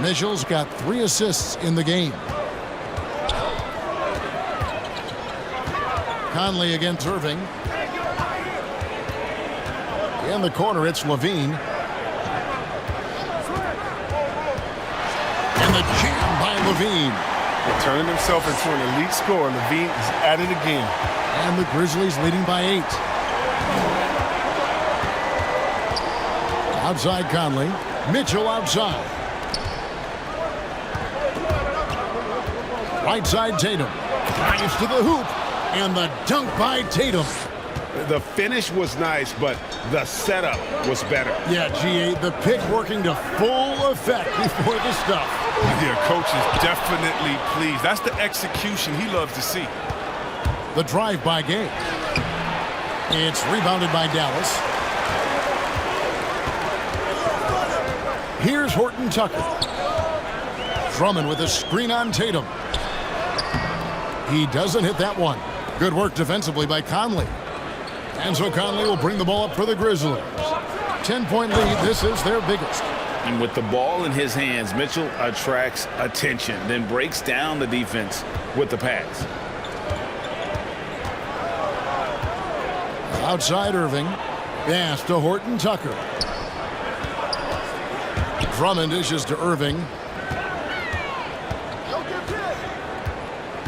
Mitchell's got 3 assists in the game. Conley against Irving. In the corner, it's Levine. And the jam by Levine. Turning himself into an elite scorer. Levine is at it again. And the Grizzlies leading by 8. Outside Conley. Mitchell outside. Right side Tatum. Drives to the hoop. And the dunk by Tatum. The finish was nice, but the setup was better. Yeah, GA, the pick working to full effect before the stuff. Yeah, coach is definitely pleased. That's the execution he loves to see. The drive by Gay. It's rebounded by Dallas. Here's Horton Tucker. Drummond with a screen on Tatum. He doesn't hit that one. Good work defensively by Conley. And so Conley will bring the ball up for the Grizzlies. 10-point lead. This is their biggest. And with the ball in his hands, Mitchell attracts attention, then breaks down the defense with the pass. Outside Irving. Pass to Horton Tucker. Drummond dishes to Irving.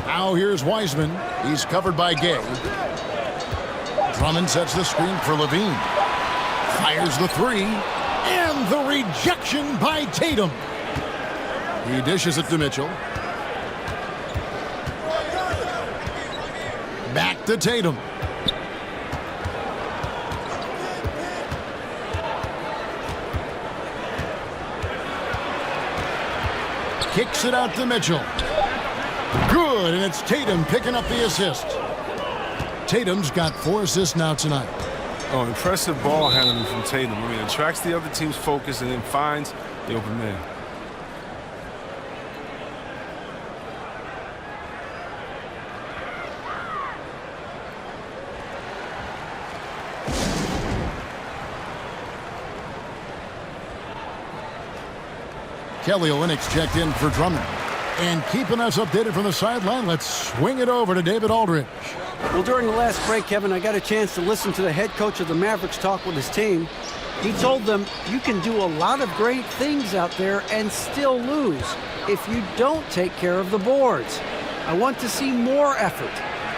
Now here's Wiseman. He's covered by Gay. Drummond sets the screen for Levine. Fires the 3. And the rejection by Tatum. He dishes it to Mitchell. Back to Tatum. Kicks it out to Mitchell. Good, and it's Tatum picking up the assist. Tatum's got 4 assists now tonight. Oh, impressive ball handling from Tatum. I mean, attracts the other team's focus and then finds the open man. Kelly Olynyk's checked in for Drummond. And keeping us updated from the sideline, let's swing it over to David Aldridge. Well, during the last break, Kevin, I got a chance to listen to the head coach of the Mavericks talk with his team. He told them, you can do a lot of great things out there and still lose if you don't take care of the boards. I want to see more effort,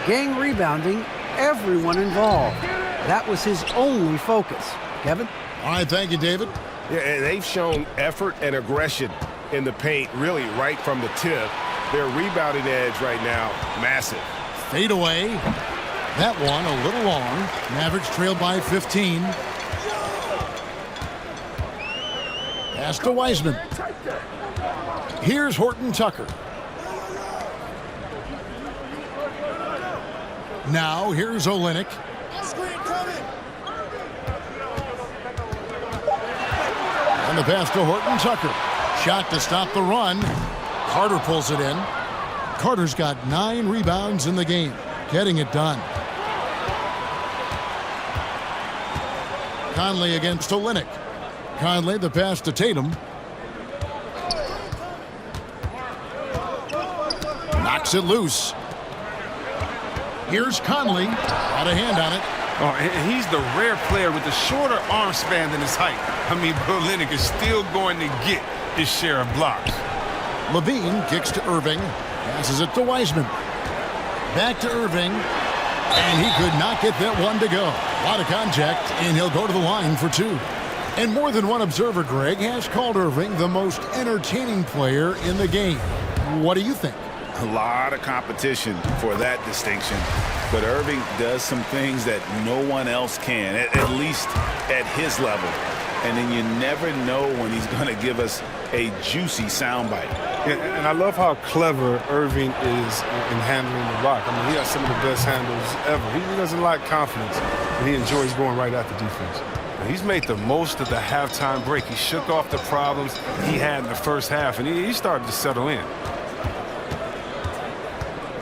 gang rebounding, everyone involved. That was his only focus. Kevin? All right, thank you, David. Yeah, and they've shown effort and aggression in the paint, really right from the tip. Their rebounding edge right now, massive. Fade away. That one a little long. Mavericks trailed by 15. Pass to Wiseman. Here's Horton Tucker. Now here's Olynyk. And the pass to Horton Tucker. Shot to stop the run. Carter pulls it in. Carter's got 9 rebounds in the game, getting it done. Conley against Olynyk. Conley, the pass to Tatum. Knocks it loose. Here's Conley. Got a hand on it. Oh, and he's the rare player with the shorter arm span than his height. I mean, Olynyk is still going to get his share of blocks. Levine kicks to Irving. Passes it to Wiseman. Back to Irving. And he could not get that one to go. A lot of contact, and he'll go to the line for 2. And more than one observer, Greg, has called Irving the most entertaining player in the game. What do you think? A lot of competition for that distinction. But Irving does some things that no one else can, at least at his level. And then you never know when he's going to give us a juicy soundbite. And I love how clever Irving is in handling the rock. I mean, he has some of the best handles ever. He doesn't lack confidence, and he enjoys going right at the defense. And he's made the most of the halftime break. He shook off the problems he had in the first half, and he started to settle in.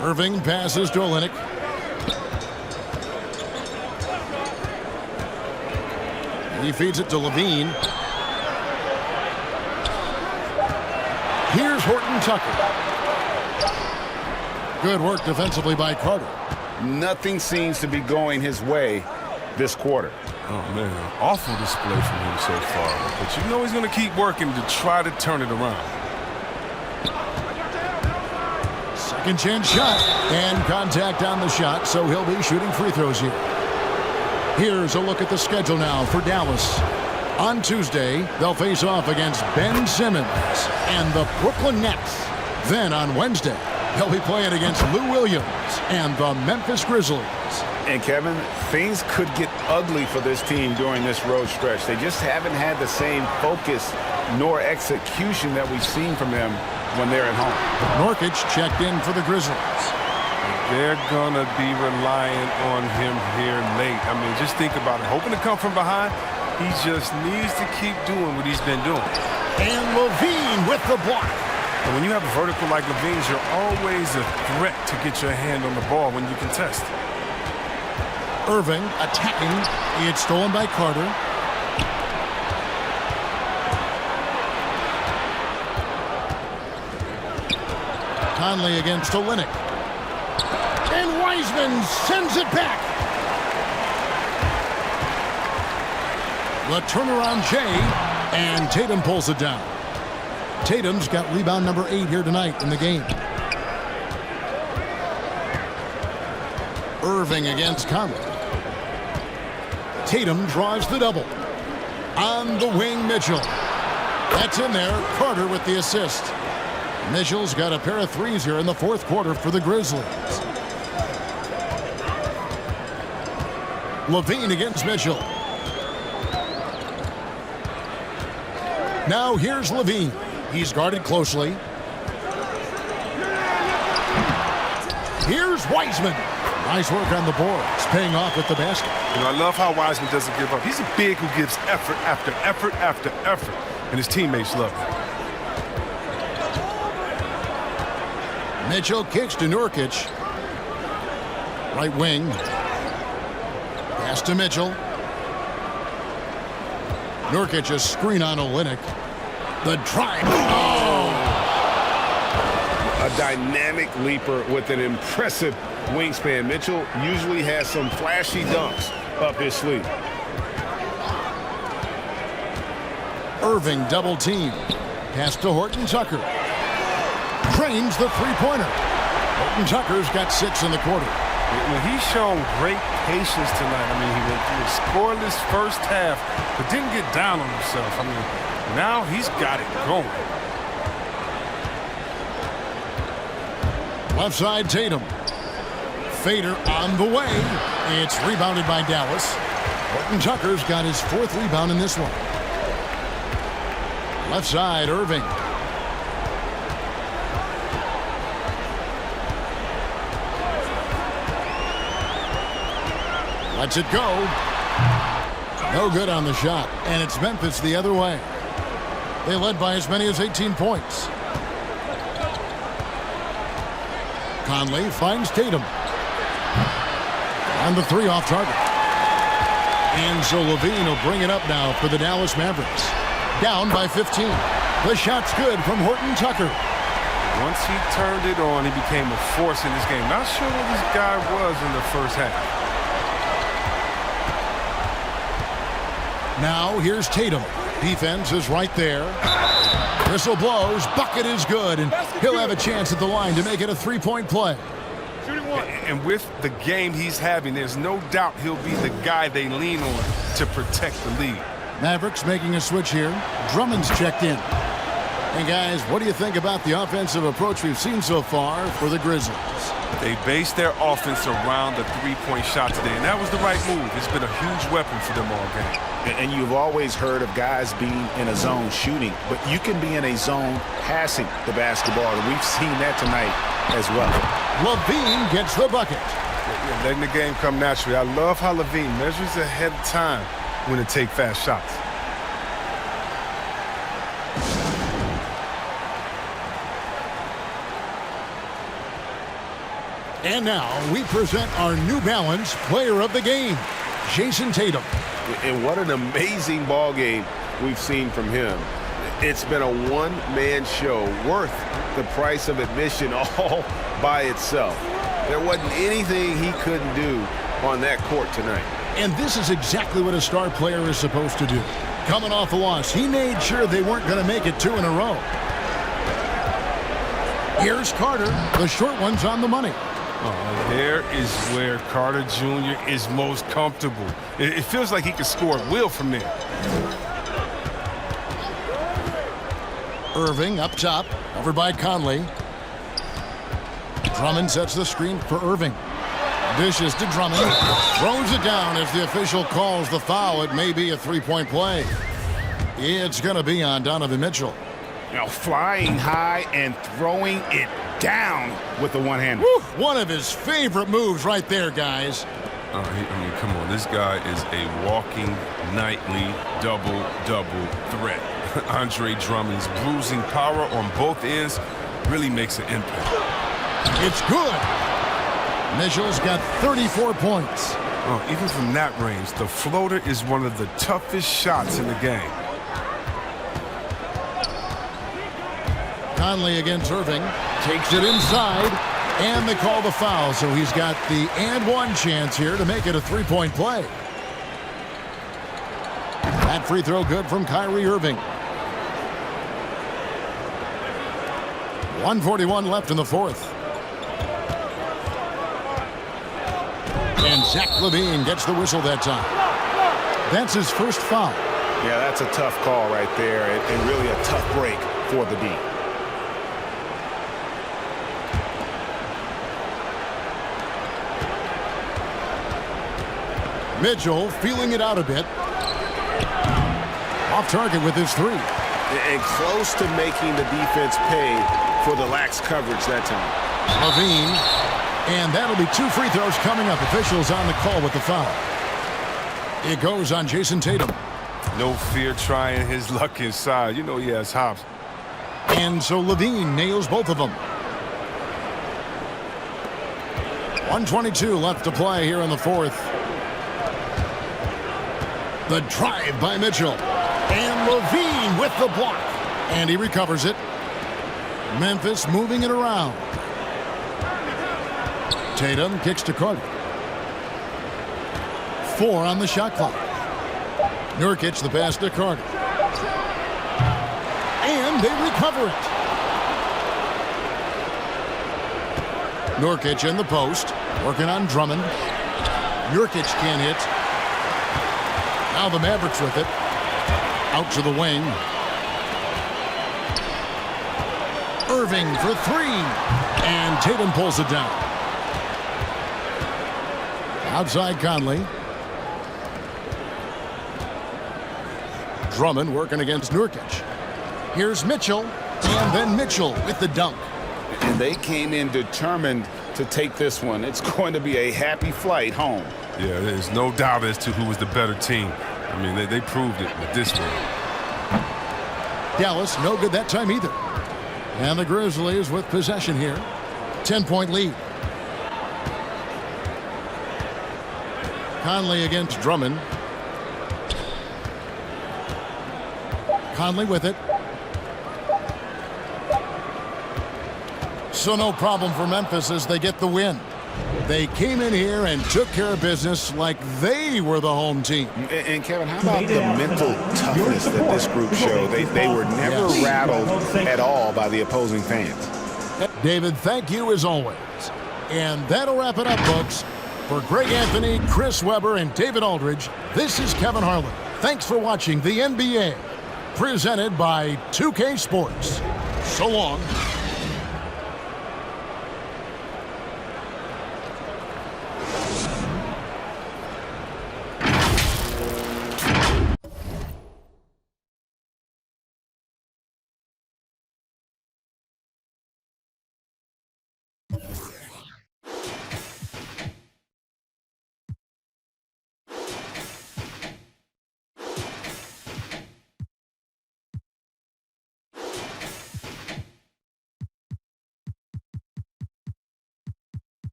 Irving passes to Olynyk. He feeds it to Levine. Here's Horton Tucker. Good work defensively by Carter. Nothing seems to be going his way this quarter. Oh, man, awful display from him so far. But you know he's going to keep working to try to turn it around. Second chance shot. And contact on the shot, so he'll be shooting free throws here. Here's a look at the schedule now for Dallas. On Tuesday, they'll face off against Ben Simmons and the Brooklyn Nets. Then on Wednesday, they'll be playing against Lou Williams and the Memphis Grizzlies. And Kevin, things could get ugly for this team during this road stretch. They just haven't had the same focus nor execution that we've seen from them when they're at home. Nurkic checked in for the Grizzlies. They're going to be relying on him here late. I mean, just think about it. Hoping to come from behind, he just needs to keep doing what he's been doing. And Levine with the block. And when you have a vertical like Levine's, you're always a threat to get your hand on the ball when you contest. Irving attacking. It's stolen by Carter. Conley against Olynyk. And Wiseman sends it back. The turnaround J, and Tatum pulls it down. Tatum's got rebound number 8 here tonight in the game. Irving against Conley. Tatum draws the double. On the wing, Mitchell. That's in there. Carter with the assist. Mitchell's got a pair of threes here in the fourth quarter for the Grizzlies. Levine against Mitchell. Now here's Levine. He's guarded closely. Here's Wiseman. Nice work on the boards, paying off with the basket. You know, I love how Wiseman doesn't give up. He's a big who gives effort after effort after effort, and his teammates love it. Mitchell kicks to Nurkic. Right wing. Pass to Mitchell. Nurkic a screen on Olynyk. The drive. Oh! dynamic leaper with an impressive wingspan. Mitchell usually has some flashy dunks up his sleeve. Irving double team. Pass to Horton Tucker. Drains the three-pointer. Horton Tucker's got 6 in the quarter. He's shown great patience tonight. I mean, he went through a scoreless first half, but didn't get down on himself. I mean, now he's got it going. Left side, Tatum. Fader on the way. It's rebounded by Dallas. Horton Tucker's got his 4th rebound in this one. Left side, Irving. Lets it go. No good on the shot. And it's Memphis the other way. They led by as many as 18 points. Conley finds Tatum. On the 3 off target. And so Levine will bring it up now for the Dallas Mavericks. Down by 15. The shot's good from Horton Tucker. Once he turned it on, he became a force in this game. Not sure what this guy was in the first half. Now here's Tatum. Defense is right there. Whistle blows. Bucket is good. And he'll have a chance at the line to make it a 3-point play. And with the game he's having, there's no doubt he'll be the guy they lean on to protect the lead. Mavericks making a switch here. Drummond's checked in. Hey guys, what do you think about the offensive approach we've seen so far for the Grizzlies? They based their offense around the three-point shot today, and that was the right move. It's been a huge weapon for them all game. And you've always heard of guys being in a zone shooting, but you can be in a zone passing the basketball, and we've seen that tonight as well. Levine gets the bucket. Letting the game come naturally. I love how Levine measures ahead of time when to take fast shots. And now we present our New Balance Player of the Game, Jason Tatum. And what an amazing ball game we've seen from him. It's been a one-man show worth the price of admission all by itself. There wasn't anything he couldn't do on that court tonight. And this is exactly what a star player is supposed to do. Coming off a loss, he made sure they weren't going to make it 2 in a row. Here's Carter. The short one's on the money. Oh, there is where Carter Jr. is most comfortable. It feels like he could score at will from there. Irving up top, over by Conley. Drummond sets the screen for Irving. Dishes to Drummond. Throws it down as the official calls the foul. It may be a 3-point play. It's going to be on Donovan Mitchell. Now flying high and throwing it down with the one-hander. One of his favorite moves right there, guys. I mean, come on. This guy is a walking nightly double-double threat. Andre Drummond's bruising power on both ends really makes an impact. It's good. Mitchell's got 34 points. Oh, even from that range, the floater is one of the toughest shots in the game. Conley against Irving. Takes it inside, and they call the foul, so he's got the and-one chance here to make it a 3-point play. That free throw good from Kyrie Irving. 1:41 left in the fourth. And Zach LaVine gets the whistle that time. That's his first foul. Yeah, that's a tough call right there, and really a tough break for the D. Mitchell feeling it out a bit. Off target with his 3. And close to making the defense pay for the lax coverage that time. LaVine. And that'll be 2 free throws coming up. Officials on the call with the foul. It goes on Jason Tatum. No fear trying his luck inside. You know he has hops. And so LaVine nails both of them. 1:22 left to play here in the fourth. The drive by Mitchell. And LaVine with the block. And he recovers it. Memphis moving it around. Tatum kicks to Carter. 4 on the shot clock. Nurkic the pass to Carter. And they recover it. Nurkic in the post, working on Drummond. Nurkic can't hit. Now the Mavericks with it. Out to the wing. Irving for 3. And Tatum pulls it down. Outside Conley. Drummond working against Nurkic. Here's Mitchell. And then Mitchell with the dunk. And they came in determined to take this one. It's going to be a happy flight home. Yeah, there's no doubt as to who was the better team. I mean, they proved it with this one. Dallas no good that time either. And the Grizzlies with possession here. 10-point lead. Conley against Drummond. Conley with it. So no problem for Memphis as they get the win. They came in here and took care of business like they were the home team. And Kevin, how about the mental toughness that this group showed? They were never rattled at all by the opposing fans. David, thank you as always. And that'll wrap it up, folks. For Greg Anthony, Chris Webber, and David Aldridge, this is Kevin Harlan. Thanks for watching the NBA, presented by 2K Sports. So long.